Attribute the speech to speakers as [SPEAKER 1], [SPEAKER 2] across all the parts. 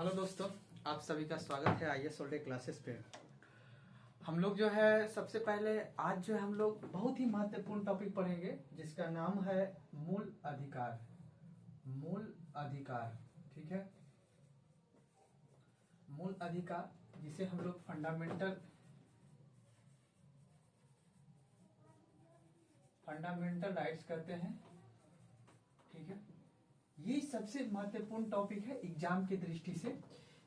[SPEAKER 1] Hello दोस्तों, आप सभी का स्वागत है आईएएस ऑल डे क्लासेस पे। हम लोग जो है सबसे पहले आज जो है हम लोग बहुत ही महत्वपूर्ण टॉपिक पढ़ेंगे जिसका नाम है मूल अधिकार। मूल अधिकार, ठीक है। मूल अधिकार जिसे हम लोग फंडामेंटल राइट्स कहते हैं, ठीक है। ये सबसे महत्वपूर्ण टॉपिक है एग्जाम की दृष्टि से।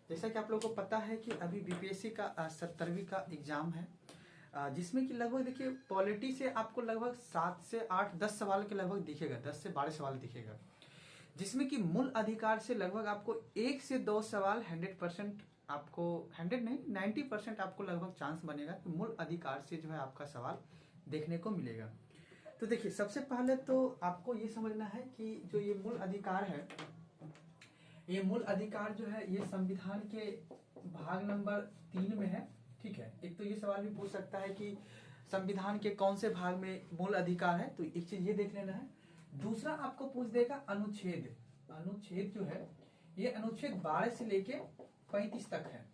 [SPEAKER 1] जैसा कि आप लोगों को पता है कि अभी बीपीएससी का 70वीं का एग्जाम है, जिसमें कि लगभग देखिए पॉलिटी से आपको लगभग 7 से 8 10 सवाल के लगभग दिखेगा, 10 से 12 सवाल दिखेगा, जिसमें कि मूल अधिकार से लगभग आपको 1 से 2 सवाल 100% आपको 100 नहीं 90% आपको लगभग चांस बनेगा कि मूल अधिकार से जो है आपका सवाल देखने को मिलेगा। तो देखिए सबसे पहले तो आपको ये समझना है कि जो ये मूल अधिकार है, ये मूल अधिकार जो है ये संविधान के भाग नंबर 3 में है, ठीक है। एक तो ये सवाल भी पूछ सकता है कि संविधान के कौन से भाग में मूल अधिकार है, तो एक चीज ये देख लेना है। दूसरा आपको पूछ देगा अनुच्छेद। अनुच्छेद जो है ये अनुच्छेद 12 से लेके 35 तक है।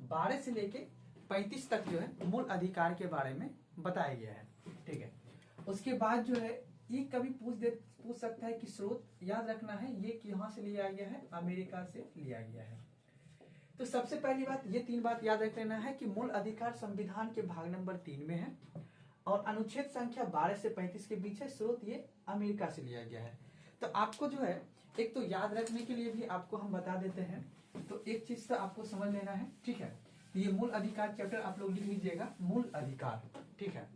[SPEAKER 1] 12 से लेके 35 तक जो है मूल अधिकार के बारे में बताया गया है, ठीक है। उसके बाद जो है ये कभी पूछ सकता है कि स्रोत याद रखना है ये कि यहाँ से लिया गया है, अमेरिका से लिया गया है। तो सबसे पहली बात ये 3 बात याद रख लेना है कि मूल अधिकार संविधान के भाग नंबर 3 में है और अनुच्छेद संख्या 12 से 35 के बीच है, स्रोत ये अमेरिका से लिया गया है। तो आपको जो है एक तो याद रखने के लिए भी आपको हम बता देते हैं, तो एक चीज तो आपको समझ लेना है, ठीक है। तो ये मूल अधिकार चैप्टर आप लोग लिख लीजिएगा, मूल अधिकार, ठीक है।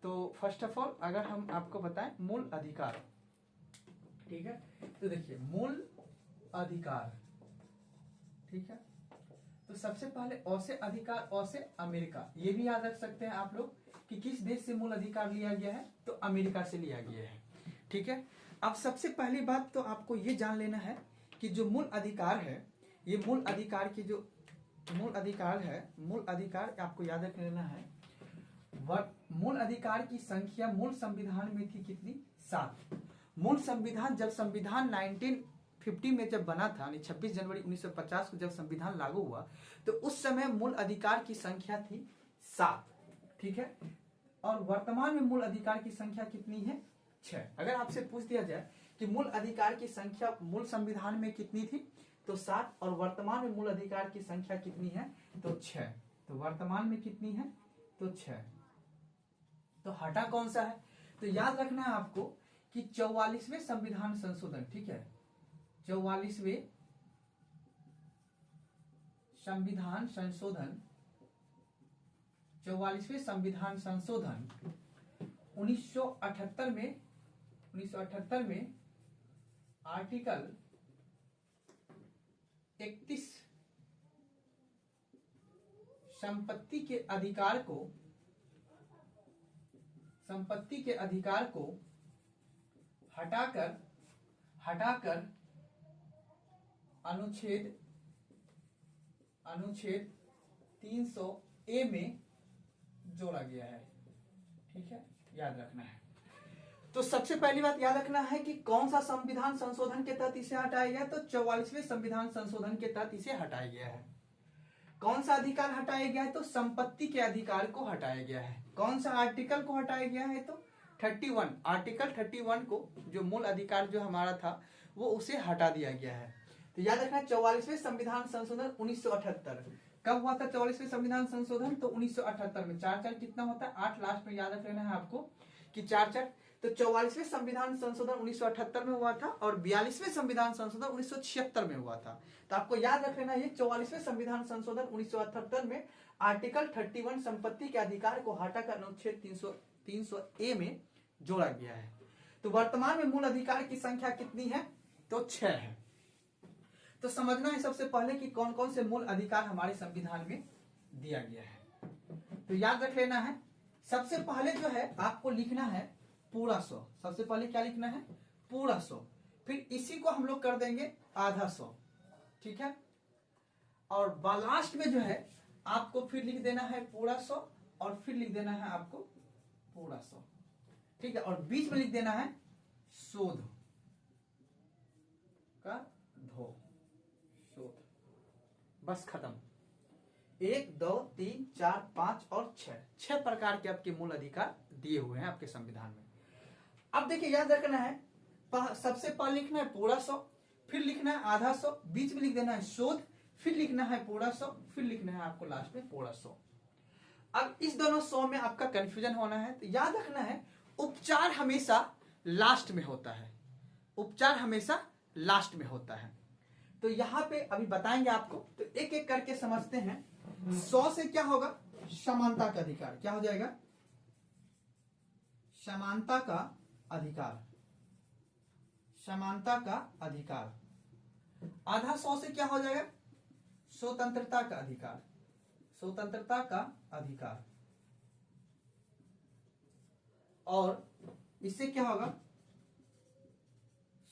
[SPEAKER 1] तो फर्स्ट ऑफ ऑल अगर हम आपको बताएं मूल अधिकार, ठीक है, तो देखिए मूल अधिकार, ठीक है। तो सबसे पहले अ से अधिकार, अ से अमेरिका, ये भी याद रख सकते हैं आप लोग कि किस देश से मूल अधिकार लिया गया है, तो अमेरिका से लिया गया है, ठीक है। अब सबसे पहली बात तो आपको ये जान लेना है कि जो मूल अधिकार है, ये मूल अधिकार की जो मूल अधिकार है, मूल अधिकार आपको याद रख लेना है। मूल अधिकार की संख्या मूल संविधान में थी कितनी? 7। मूल संविधान जब संविधान 1950 में जब बना था, 26 जनवरी 1950 को जब संविधान लागू हुआ, तो उस समय मूल अधिकार की संख्या थी 7, ठीक है। और वर्तमान में मूल अधिकार की संख्या कितनी है? 6। अगर आपसे पूछ दिया जाए कि मूल अधिकार की संख्या मूल संविधान में कितनी थी, तो 7, और वर्तमान में मूल अधिकार की संख्या कितनी है? तो 6। तो वर्तमान में कितनी है? तो 6। तो हटा कौन सा है? तो याद रखना है आपको कि 44वें संविधान संशोधन, ठीक है, 44वें संविधान संशोधन, 44वें संविधान संशोधन 1978 में आर्टिकल 31 संपत्ति के अधिकार को हटाकर अनुच्छेद 300A में जोड़ा गया है, ठीक है, याद रखना है। तो सबसे पहली बात याद रखना है कि कौन सा संविधान संशोधन के तहत इसे हटाया गया, तो 44वें संविधान संशोधन के तहत इसे हटाया गया है। कौन सा अधिकार हटाया गया है? तो संपत्ति के अधिकार को हटाया गया है। कौन सा आर्टिकल को हटाया गया है? तो 31, आर्टिकल 31 को, जो मूल अधिकार जो हमारा था वो उसे हटा दिया गया है। तो याद रखना 44वें संविधान संशोधन 1978 कब हुआ था? 44वें संविधान संशोधन तो 1978 में। 4 कितना होता है? 8 लास्ट में याद रख लेना है आपको कि 4। तो 44वें संविधान संशोधन 1978 में हुआ था और 42वें संविधान संशोधन 1976 में हुआ था। तो आपको याद रख लेना ये 44वें संविधान संशोधन 1978 में आर्टिकल 31 संपत्ति के अधिकार को हटाकर अनुच्छेद 300A में जोड़ा गया है। तो वर्तमान में मूल अधिकार की संख्या कितनी है? तो 6 है। तो समझना है सबसे पहले कि कौन कौन से मूल अधिकार हमारे संविधान में दिया गया है। तो याद रख लेना है, सबसे पहले जो है आपको लिखना है पूरा 100। सबसे पहले क्या लिखना है? पूरा 100। फिर इसी को हम लोग कर देंगे आधा 100, ठीक है। और लास्ट में जो है आपको फिर लिख देना है पूरा 100 और फिर लिख देना है आपको पूरा 100, ठीक है। और बीच में लिख देना है शोध का धो, शोध, बस खत्म। 1 2 3 4 5 और 6 प्रकार के आपके मूल अधिकार दिए हुए हैं आपके संविधान में। अब देखिए याद रखना है, सबसे पहले लिखना है पूरा 100, फिर लिखना है आधा 100, बीच में लिख देना है शोध, फिर लिखना है पूरा 100, फिर लिखना है आपको लास्ट में पूरा 100। अब इस दोनों 100 में आपका कंफ्यूजन होना है, तो याद रखना है उपचार हमेशा लास्ट में होता है, उपचार हमेशा लास्ट में होता है। तो यहां पे अभी बताएंगे आपको, तो एक एक करके समझते हैं। 100 से क्या होगा, समानता का अधिकार, क्या हो जाएगा, समानता का अधिकार, समानता का अधिकार। आधा 100 से क्या हो जाएगा, स्वतंत्रता का अधिकार, स्वतंत्रता का अधिकार। और इससे क्या होगा,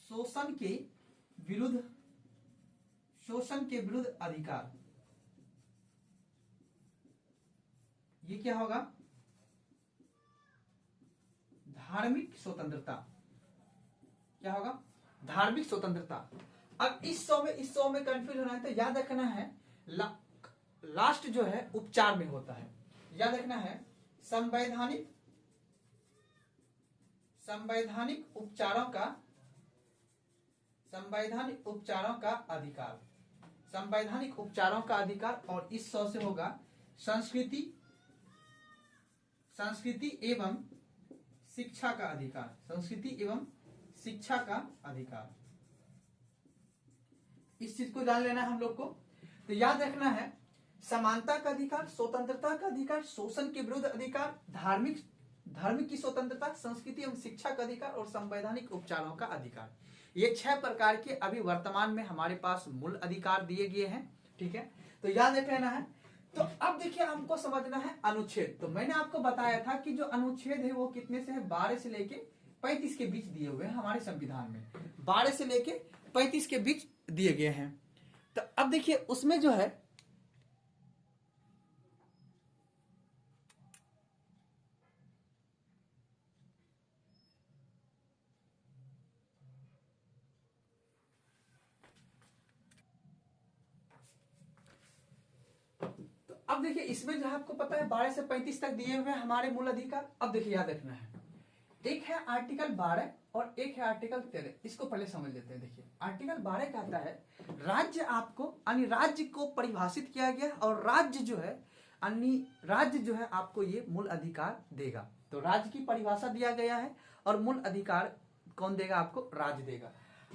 [SPEAKER 1] शोषण के विरुद्ध, शोषण के विरुद्ध अधिकार। ये क्या होगा, धार्मिक स्वतंत्रता, क्या होगा, धार्मिक स्वतंत्रता। अब इस 100 में कंफ्यूज होना है, तो याद रखना है लास्ट जो है उपचार में होता है। याद रखना है संवैधानिक, संवैधानिक उपचारों का, संवैधानिक उपचारों का अधिकार, संवैधानिक उपचारों का अधिकार। और इस 100 से होगा संस्कृति, संस्कृति एवं शिक्षा का अधिकार, संस्कृति एवं शिक्षा का अधिकार। इस चीज को जान लेना है हम लोग को। तो याद रखना है समानता का अधिकार, स्वतंत्रता का अधिकार, शोषण के विरुद्ध अधिकार, धार्मिक, धर्म की स्वतंत्रता, संस्कृति एवं शिक्षा का अधिकार और संवैधानिक उपचारों का अधिकार। ये 6 प्रकार के अभी वर्तमान में हमारे पास मूल अधिकार दिए गए हैं। ठीक है, तो याद रख लेना है। तो अब देखिए हमको समझना है अनुच्छेद। तो मैंने आपको बताया था कि जो अनुच्छेद है वो कितने से है, 12 से लेके 35 के बीच दिए हुए हैं हमारे संविधान में, 12 से लेके 35 के बीच दिए गए हैं। तो अब देखिए उसमें जो है अब देखिए इसमें जो है आपको पता है 12 से 35 तक दिए हुए हैं हमारे मूल अधिकार। अब देखिए याद रखना है, एक है आर्टिकल 12 और एक है आर्टिकल 13। इसको पहले समझ लेते हैं। देखिए आर्टिकल 12 कहता है राज्य आपको, यानी राज्य को परिभाषित किया गया और राज्य जो है, यानी राज्य जो है आपको ये मूल अधिकार देगा। तो राज्य की परिभाषा दिया गया है और मूल अधिकार कौन देगा आपको, राज्य देगा।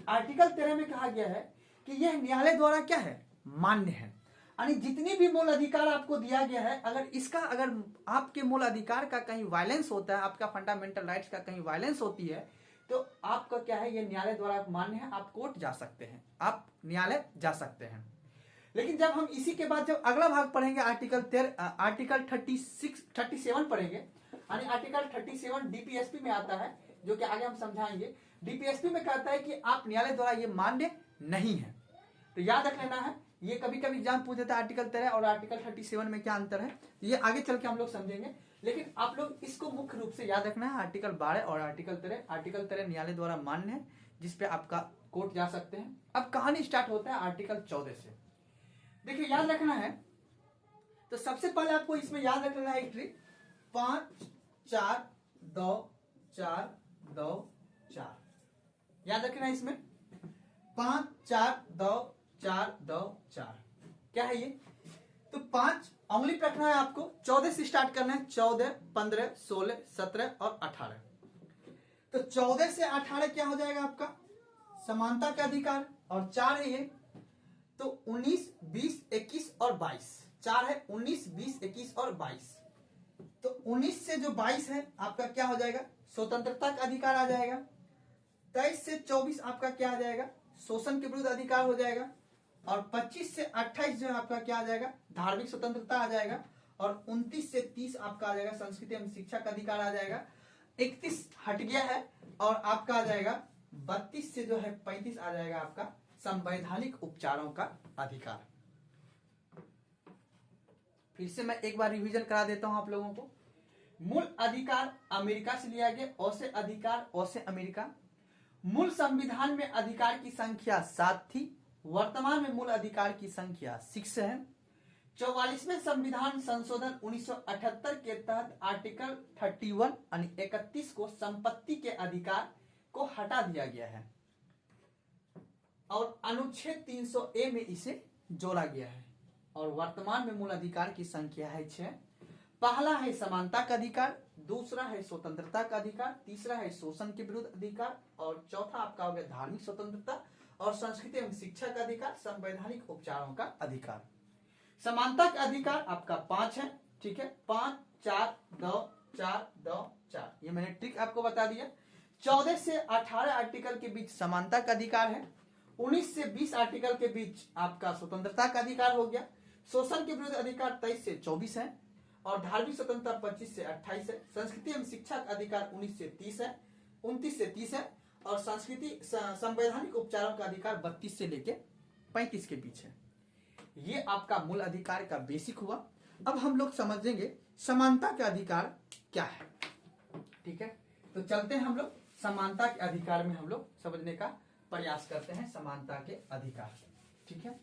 [SPEAKER 1] आर्टिकल 13 में कहा गया है कि यह न्यायालय द्वारा क्या है, मान्य है। यानी जितनी भी मूल अधिकार आपको दिया गया है, अगर इसका, अगर आपके मूल अधिकार का कहीं वायलेंस होता है, आपका फंडामेंटल राइट्स का कहीं वायलेंस होती है, तो आपका क्या है, ये न्यायालय द्वारा मान्य है, आप कोर्ट जा सकते हैं, आप न्यायालय जा सकते हैं। लेकिन जब हम इसी के बाद जब अगला भाग पढ़ेंगे आर्टिकल 37 पढ़ेंगे, यानी आर्टिकल 37 डीपीएसपी में आता है, जो कि आगे हम समझाएंगे। डीपीएसपी में कहता है कि आप न्यायालय द्वारा ये मान्य नहीं है। तो याद रख लेना है, ये कभी कभी एग्जाम पूछ देता है आर्टिकल 13 और आर्टिकल 37 में क्या अंतर है, ये आगे चल के हम लोग समझेंगे। लेकिन आप लोग इसको मुख्य रूप से याद रखना है, आर्टिकल 12 और आर्टिकल 13। आर्टिकल 13 न्यायालय द्वारा मान्य है, जिसपे आपका कोर्ट जा सकते हैं। अब कहानी स्टार्ट होता है आर्टिकल 14 से। देखिए याद रखना है, तो सबसे पहले आपको इसमें याद रखना है एक ट्रिक, 5 4 2 4 2 4 याद रखना है इसमें, 5 4 2 4 2 4 क्या है ये। तो 5 उंगली पे रखना है आपको, 14 से स्टार्ट करना है, 14 15 16 17 और 18। तो 14 से 18 क्या हो जाएगा आपका, समानता का अधिकार, और 4 है ये, तो 19 20 21 और 22, 4 है 19 20 21 और 22। तो 19 से जो 22 है आपका क्या हो जाएगा, स्वतंत्रता का अधिकार आ जाएगा। 23 से 24 आपका क्या आ जाएगा, शोषण के विरुद्ध अधिकार हो जाएगा। और 25 से 28 जो है आपका क्या आ जाएगा, धार्मिक स्वतंत्रता आ जाएगा। और 29 से 30 आपका आ जाएगा संस्कृति एवं शिक्षा का अधिकार आ जाएगा। 31 हट गया है और आपका आ जाएगा 32 से जो है 35 आ जाएगा आपका संवैधानिक उपचारों का अधिकार। फिर से मैं एक बार रिवीजन करा देता हूं आप लोगों को। मूल अधिकार अमेरिका से लिया गया, ओ से अधिकार, ओ से अमेरिका। मूल संविधान में अधिकार की संख्या 7 थी, वर्तमान में मूल अधिकार की संख्या 6 है। 44वें संविधान संशोधन 1978 के तहत आर्टिकल 31 यानी 31 को संपत्ति के अधिकार को हटा दिया गया है और अनुच्छेद 300A में इसे जोड़ा गया है। और वर्तमान में मूल अधिकार की संख्या है 6। पहला है समानता का अधिकार, दूसरा है स्वतंत्रता का अधिकार, तीसरा है शोषण के विरुद्ध अधिकार और चौथा आपका हो गया धार्मिक स्वतंत्रता और संस्कृति एवं शिक्षा का अधिकार, संवैधानिक उपचारों का अधिकार। समानता का अधिकार आपका 5 है, ठीक है, 5 4 2 4 2 4, ये मैंने ट्रिक आपको बता दिया। 14 से 18 आर्टिकल के बीच समानता का अधिकार है। 19 से 20 आर्टिकल के बीच आपका स्वतंत्रता का अधिकार हो गया। शोषण के विरुद्ध अधिकार 23 से 24 है और धार्मिक स्वतंत्रता 25 से 28 है। संस्कृति एवं शिक्षा का अधिकार 19 से 30 है, 29 से 30 है और संस्कृति संवैधानिक उपचारों का अधिकार 32 से लेके 35 के बीच है। ये आपका मूल अधिकार का बेसिक हुआ। अब हम लोग समझेंगे समानता के अधिकार क्या है, ठीक है। तो चलते हैं हम लोग समानता के अधिकार में हम लोग समझने का प्रयास करते हैं समानता के अधिकार, ठीक है।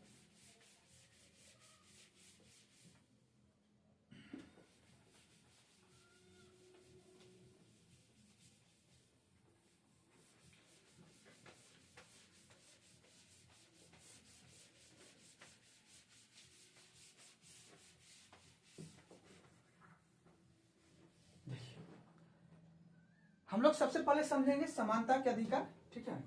[SPEAKER 1] हम लोग सबसे पहले समझेंगे समानता के अधिकार, ठीक है।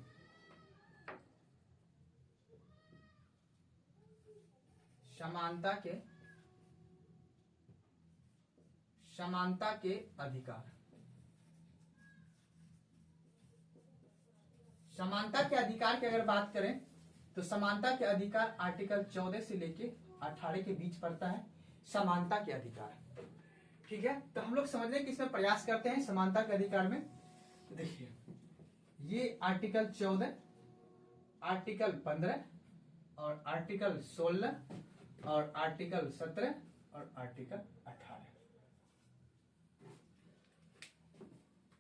[SPEAKER 1] समानता के अधिकार। समानता के अधिकार की अगर बात करें तो समानता के अधिकार आर्टिकल 14 से लेके 18 के बीच पड़ता है समानता के अधिकार, ठीक है। तो हम लोग समझने की इसमें प्रयास करते हैं समानता के अधिकार में। देखिए ये आर्टिकल 14, आर्टिकल 15 और आर्टिकल 16 और आर्टिकल 17 और article 18।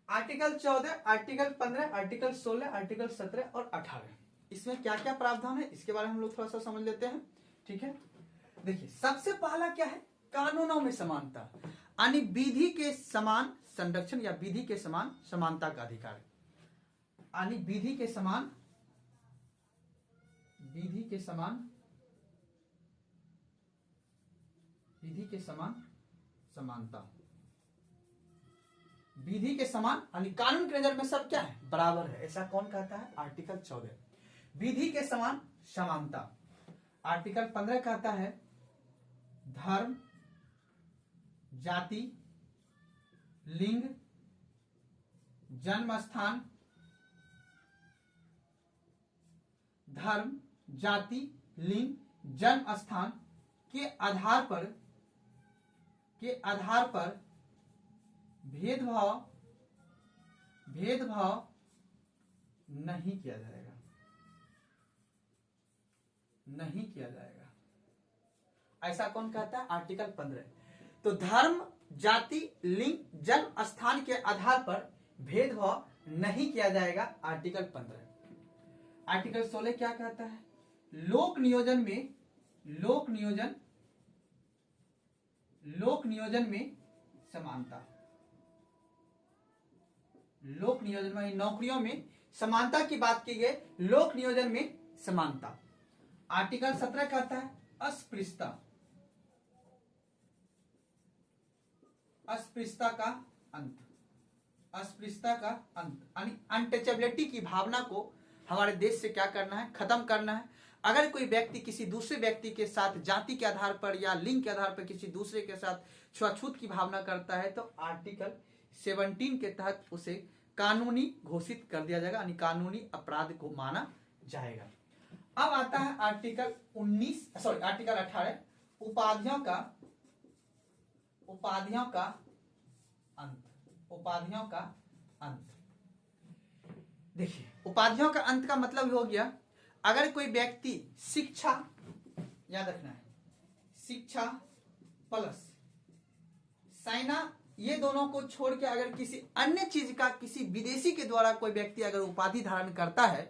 [SPEAKER 1] Article 14, article 15, article 16, article 17 और 18, इसमें क्या क्या प्रावधान है इसके बारे में हम लोग थोड़ा सा समझ लेते हैं, ठीक है। देखिए सबसे पहला क्या है, कानूनों में समानता यानी विधि के समान संरक्षण या विधि के समान समानता का अधिकार, यानी विधि के समान समानता, विधि के समान यानी कानून के नजर में सब क्या है, बराबर है, ऐसा कौन कहता है, आर्टिकल 14। विधि के समान समानता, आर्टिकल 15 कहता है धर्म, जाति, लिंग, जन्म स्थान, धर्म, जाति, लिंग, जन्म स्थान के आधार पर भेदभाव नहीं किया जाएगा, ऐसा कौन कहता है, आर्टिकल 15। तो धर्म, जाति, लिंग, जन्म स्थान के आधार पर भेदभाव नहीं किया जाएगा, आर्टिकल 15। आर्टिकल 16 क्या कहता है, लोक नियोजन में समानता, लोक नियोजन में नौकरियों में समानता की बात की गई, लोक नियोजन में समानता। आर्टिकल 17 कहता है अस्पृश्यता का अंत, यानी अनटचेबिलिटी की भावना को हमारे देश से क्या करना है, खत्म करना है। अगर कोई व्यक्ति किसी दूसरे व्यक्ति के साथ जाति के आधार पर या लिंग के आधार पर किसी दूसरे के साथ छुआछूत की भावना करता है तो आर्टिकल 17 के तहत उसे कानूनी घोषित कर दिया जाएगा, यानी कानूनी अपराध को माना जाएगा। अब आता है आर्टिकल 18, उपाधियों का अंत। देखिए उपाधियों का अंत का मतलब हो गया, अगर कोई व्यक्ति शिक्षा, याद रखना है, शिक्षा प्लस सेना, ये दोनों को छोड़ के अगर किसी अन्य चीज का किसी विदेशी के द्वारा कोई व्यक्ति अगर उपाधि धारण करता है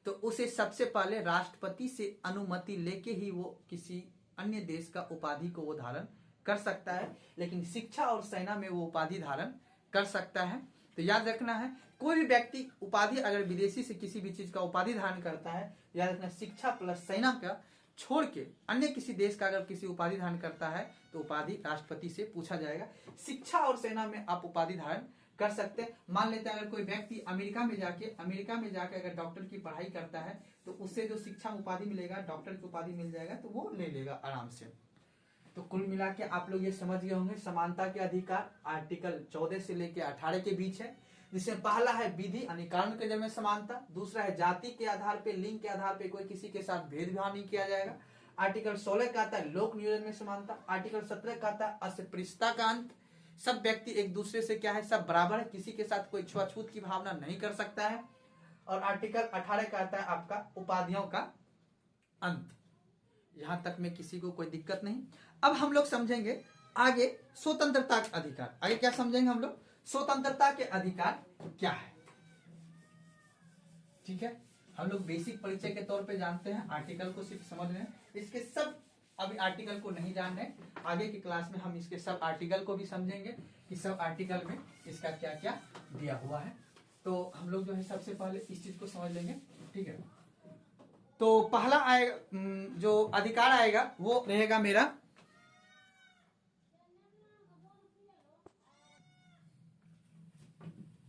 [SPEAKER 1] तो उसे सबसे पहले राष्ट्रपति से अनुमति लेके ही वो किसी अन्य देश का उपाधि को वो धारण कर सकता है, लेकिन शिक्षा और सेना में वो उपाधि धारण कर सकता है। तो याद रखना है, कोई भी व्यक्ति उपाधि अगर विदेशी से किसी भी चीज का उपाधि धारण करता है, याद रखना शिक्षा प्लस सेना का छोड़ के अन्य किसी देश का अगर किसी उपाधि धारण करता है तो उपाधि राष्ट्रपति से पूछा जाएगा। शिक्षा और सेना में आप उपाधि धारण कर सकते हैं। मान लेते हैं अगर कोई व्यक्ति अमेरिका में जाके अगर डॉक्टर की पढ़ाई करता है तो उससे जो शिक्षा उपाधि मिलेगा, डॉक्टर की उपाधि मिल जाएगा, तो वो ले लेगा आराम से। तो कुल मिला के आप लोग ये समझ गए होंगे, समानता के अधिकार आर्टिकल 14 से लेके 18 के बीच है, जिसमें पहला है विधि यानी कानून के जरिए समानता, दूसरा है जाति के आधार पे, लिंग के आधार पे कोई किसी के साथ भेदभाव नहीं किया जाएगा। आर्टिकल 16 का आता है लोक नियोजन में समानता। आर्टिकल 17 का आता है अस्पृश्यता का अंत, सब व्यक्ति एक दूसरे से क्या है, सब बराबर है, किसी के साथ कोई छुआछूत की भावना नहीं कर सकता है। और आर्टिकल 18 का आता है आपका उपाधियों का अंत। यहां तक में किसी को कोई दिक्कत नहीं। अब हम लोग समझेंगे आगे स्वतंत्रता का अधिकार। आगे क्या समझेंगे हम लोग, स्वतंत्रता के अधिकार क्या है। ठीक है, हम लोग बेसिक परिचय के तौर पे जानते हैं, आर्टिकल को सिर्फ समझ रहे हैं, इसके सब अभी आर्टिकल को नहीं जान रहे। आगे की क्लास में हम इसके सब आर्टिकल को भी समझेंगे कि सब आर्टिकल में इसका क्या क्या दिया हुआ है। तो हम लोग जो है सबसे पहले इस चीज को समझ लेंगे। ठीक है, तो पहला आएगा जो अधिकार आएगा वो रहेगा मेरा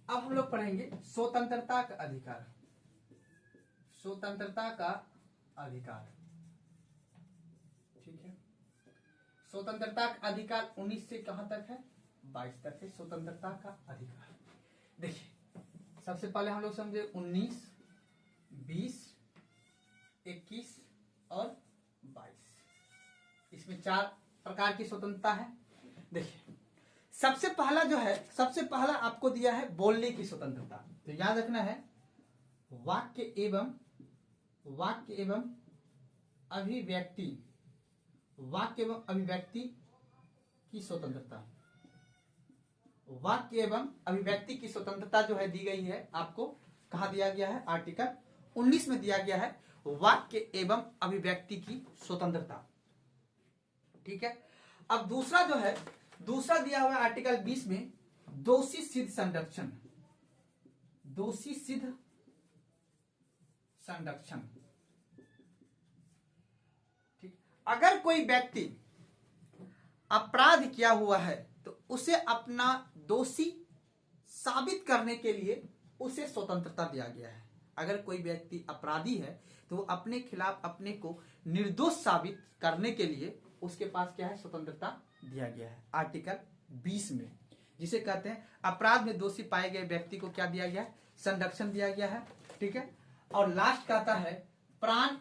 [SPEAKER 1] अब हम लोग पढ़ेंगे स्वतंत्रता का अधिकार। स्वतंत्रता का अधिकार, ठीक है, स्वतंत्रता का अधिकार 19 से कहां तक है, 22 तक है स्वतंत्रता का अधिकार। देखिए सबसे पहले हम लोग समझे 19, 20, 21 और 22, इसमें 4 प्रकार की स्वतंत्रता है। देखिए सबसे पहला जो है, सबसे पहला आपको दिया है बोलने की स्वतंत्रता। तो याद रखना है वाक्य एवं अभिव्यक्ति, वाक्य एवं अभिव्यक्ति की स्वतंत्रता, वाक्य एवं अभिव्यक्ति की स्वतंत्रता जो है दी गई है आपको, कहां दिया गया है, आर्टिकल 19 में दिया गया है वाक्य एवं अभिव्यक्ति की स्वतंत्रता। ठीक है, अब दूसरा जो है, दूसरा दिया हुआ है आर्टिकल 20 में दोषी सिद्ध संरक्षण, दोषी सिद्ध संरक्षण। ठीक, अगर कोई व्यक्ति अपराध किया हुआ है तो उसे अपना दोषी साबित करने के लिए उसे स्वतंत्रता दिया गया है। अगर कोई व्यक्ति अपराधी है तो वो अपने खिलाफ अपने को निर्दोष साबित करने के लिए उसके पास क्या है, स्वतंत्रता दिया गया है आर्टिकल 20 में, जिसे कहते हैं अपराध में दोषी पाए गए व्यक्ति को क्या दिया गया है, संरक्षण दिया गया है। ठीक है, और लास्ट कहता है प्राण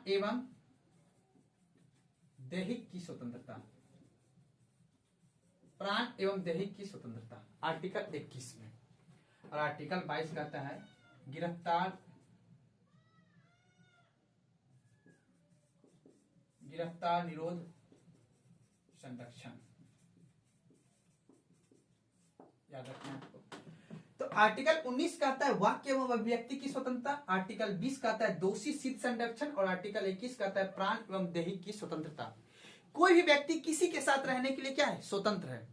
[SPEAKER 1] एवं दैहिक की स्वतंत्रता, प्राण एवं दैहिक की स्वतंत्रता आर्टिकल 21 में। और आर्टिकल 22 कहता है गिरफ्तार निरोध संरक्षण। याद रखना आपको। तो आर्टिकल 19 कहता है वाक्य एवं अभिव्यक्ति की स्वतंत्रता, आर्टिकल 20 कहता है दोषी सिद्ध संरक्षण और आर्टिकल 21 कहता है प्राण एवं दैहिक की स्वतंत्रता। कोई भी व्यक्ति किसी के साथ रहने के लिए क्या है, स्वतंत्र है।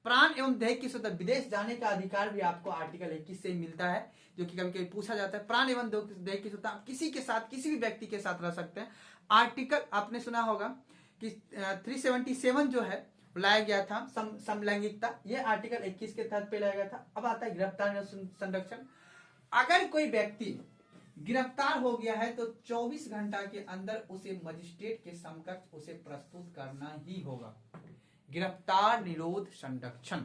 [SPEAKER 1] प्राण एवं दैहिक की स्वतंत्रता, विदेश जाने का अधिकार भी आपको आर्टिकल 21 से मिलता है, जो कि कभी कभी पूछा जाता है। प्राण एवं दैहिक की स्वतंत्रता, आप किसी के साथ, किसी भी व्यक्ति के साथ रह सकते हैं। आर्टिकल आपने सुना होगा कि 377 जो है लाया गया था, समलैंगिकता, ये आर्टिकल 21 के तहत पे लाया गया था। अब आता है गिरफ्तार संरक्षण। अगर कोई व्यक्ति गिरफ्तार हो गया है तो 24 घंटा के अंदर उसे मजिस्ट्रेट के समकक्ष उसे प्रस्तुत करना ही होगा। गिरफ्तार निरोध संरक्षण,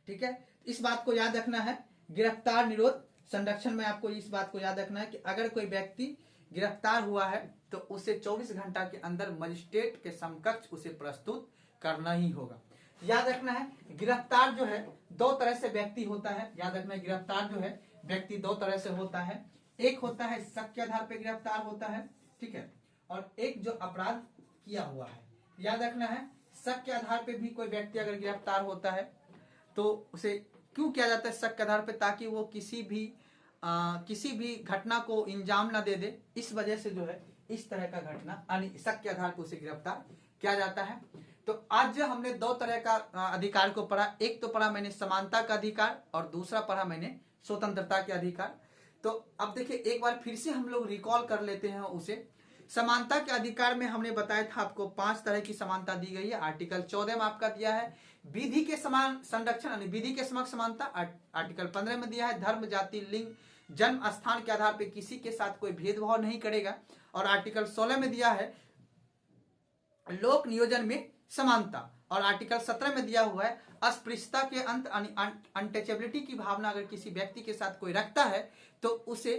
[SPEAKER 1] ठीक है, इस बात को याद रखना है। गिरफ्तार निरोध संरक्षण में आपको इस बात को याद रखना है कि अगर कोई व्यक्ति गिरफ्तार हुआ है तो उसे 24 घंटा के अंदर मजिस्ट्रेट के समकक्ष उसे प्रस्तुत करना ही होगा। याद रखना है गिरफ्तार जो है 2 तरह से व्यक्ति होता है। याद रखना है गिरफ्तार जो है व्यक्ति 2 तरह से होता है। एक होता है शक के आधार पर गिरफ्तार होता है, ठीक है, और एक जो अपराध किया हुआ है। याद रखना है शक के आधार पर भी कोई व्यक्ति अगर गिरफ्तार होता है तो उसे क्यों किया जाता है? शक के आधार पर, ताकि वो किसी भी घटना को इंजाम ना दे दे। इस वजह से जो है इस तरह का घटना यानी शक के आधार पर उसे गिरफ्तार किया जाता है। तो आज हमने दो तरह का अधिकार को पढ़ा। एक तो पढ़ा मैंने समानता का अधिकार और दूसरा पढ़ा मैंने स्वतंत्रता के अधिकार। तो अब देखिए एक बार फिर से हम लोग रिकॉल कर लेते हैं उसे। समानता के अधिकार में हमने बताया था आपको 5 तरह की समानता दी गई है। आर्टिकल 14 में आपका दिया है विधि के समान संरक्षण यानी विधि के समक्ष समानता। आर्टिकल 15 में दिया है धर्म, जाति, लिंग, जन्म स्थान के आधार पर किसी के साथ कोई भेदभाव नहीं करेगा। और आर्टिकल 16 में दिया है लोक नियोजन में समानता। और आर्टिकल 17 में दिया हुआ है अस्पृश्यता के अंत अनटचेबिलिटी की भावना अगर किसी व्यक्ति के साथ कोई रखता है तो उसे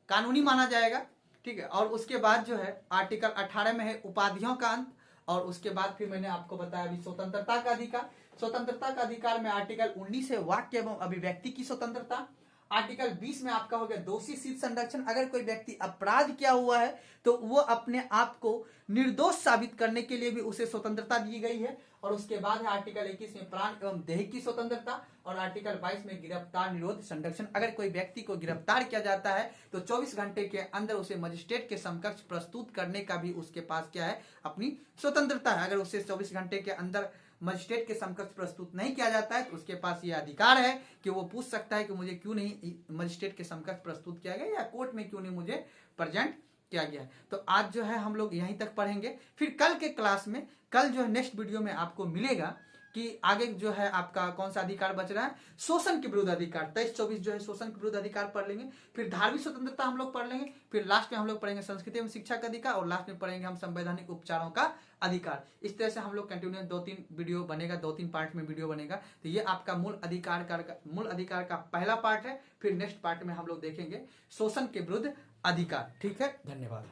[SPEAKER 1] कानूनी माना जाएगा। ठीक है। और उसके बाद जो है आर्टिकल 18 में है उपाधियों का अंत। और उसके बाद फिर मैंने आपको बताया अभी स्वतंत्रता का अधिकार। स्वतंत्रता का अधिकार में आर्टिकल 19 है वाक्य एवं अभिव्यक्ति की स्वतंत्रता। आर्टिकल 20 में आपका हो गया दोषी सिद्ध संरक्षण। अगर कोई व्यक्ति अपराध किया हुआ है तो वो अपने आप को निर्दोष साबित करने के लिए भी उसे स्वतंत्रता दी गई है। और उसके बाद है आर्टिकल 21 में प्राण एवं देह की स्वतंत्रता। और आर्टिकल 22 में गिरफ्तार, निरोध, संरक्षण। अगर कोई व्यक्ति को गिरफ्तार किया जाता है तो 24 घंटे के अंदर उसे मजिस्ट्रेट के समकक्ष प्रस्तुत करने का भी उसके पास क्या है, अपनी स्वतंत्रता है। अगर उसे 24 घंटे के अंदर मजिस्ट्रेट के समकक्ष प्रस्तुत नहीं किया जाता है तो उसके पास यह अधिकार है कि वो पूछ सकता है कि मुझे क्यों नहीं मजिस्ट्रेट के समकक्ष प्रस्तुत किया गया या कोर्ट में क्यों नहीं मुझे प्रेजेंट किया गया है। तो आज जो है हम लोग यहीं तक पढ़ेंगे। फिर कल के क्लास में, कल जो है नेक्स्ट वीडियो में आपको मिलेगा कि आगे जो है आपका कौन सा अधिकार बच रहा है, शोषण के विरुद्ध अधिकार। 23-24 जो है शोषण के विरुद्ध अधिकार पढ़ लेंगे। फिर धार्मिक स्वतंत्रता हम लोग पढ़ लेंगे। फिर लास्ट में हम लोग पढ़ेंगे संस्कृति एवं शिक्षा का अधिकार। और लास्ट में पढ़ेंगे हम संवैधानिक उपचारों का अधिकार। इस तरह से हम लोग कंटिन्यूस 2-3 वीडियो बनेगा, 2-3 पार्ट में वीडियो बनेगा। तो ये आपका मूल अधिकार का पहला पार्ट है। फिर नेक्स्ट पार्ट में हम लोग देखेंगे शोषण के विरुद्ध अधिकार। ठीक है, धन्यवाद।